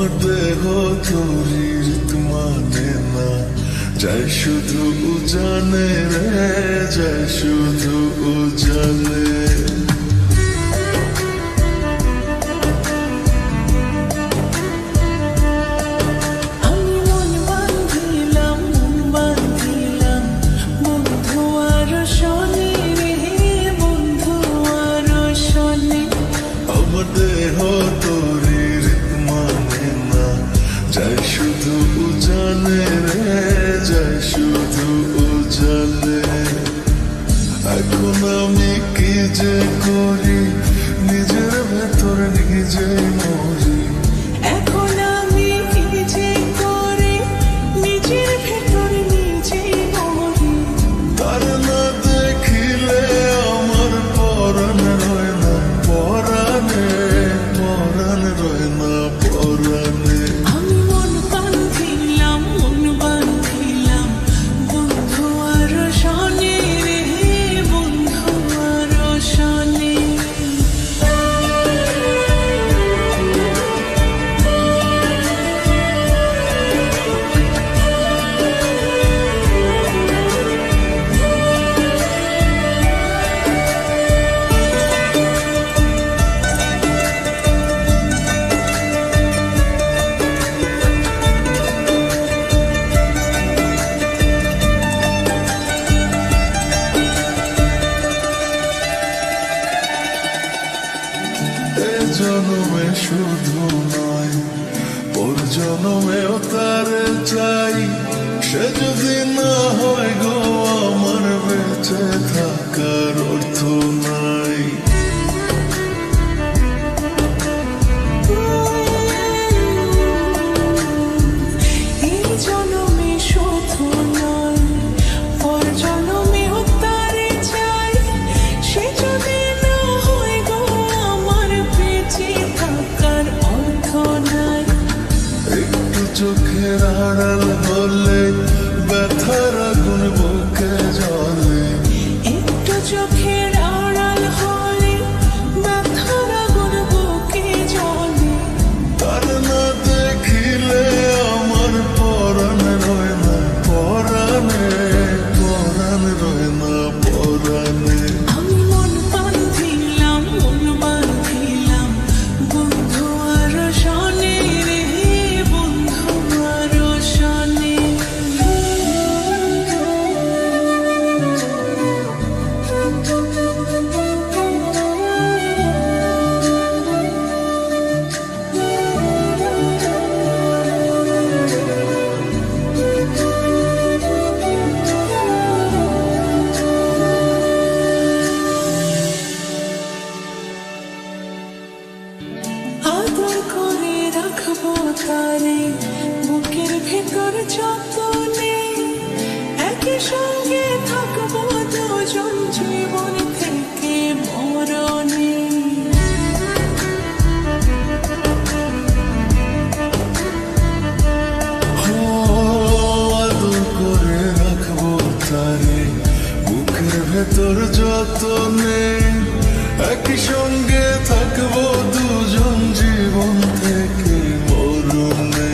আমার দেহ তোরির মানে না, যায় শুধু জানে রে, যায় শুধু জানে। দেহ তোরির মানে না, যায় শুধু জানে রে, যায় শুধু জানে। এখন আমি কি যে করি, নিজের ভেতর নিজে মরি। এখন আমি কি যে করি, নিজের ভেতর নিজে মরি। তার না দেখিলে আমার পরাণ রয় না পরাণে, পরাণ রয় না পরাণে। আমি মন বাঁধিলাম বন্ধু আর শনি রে, বন্ধু আর শনি। এ জনমে শুধু নয়, ওর জনমেও তারে চাই। সে যদি না হয় গো আমার বেঁচে থাকার অর্থ নাই। এই জনমে শুধু নয়, পর জনমেও তারে চাই। সে যদি না হয় গো আমার বেঁচে থাকার অর্থ নাই। একটু চোখের আড়াল হলে ব্যথার আগুন বুকে জ্বলে। একটু চোখের আড়াল হলে ব্যথার আগুন বুকে জ্বলে। তার না দেখিলে আমার পরাণ রয় না পরাণে, পরাণ রয় না পরাণে। আমি মন বাঁধিলাম বন্ধু আর শনি রে, বন্ধু আর শনি। আদর করে রাখবো তারে বুকের ভেতর যতনে। একই সঙ্গে থাকবো দুজন জীবন থেকে মরণে। আদর করে রাখবো তারে বুকের ভেতর যতনে। একই সঙ্গে থাকবো দুজন জীবন থেকে মরণে।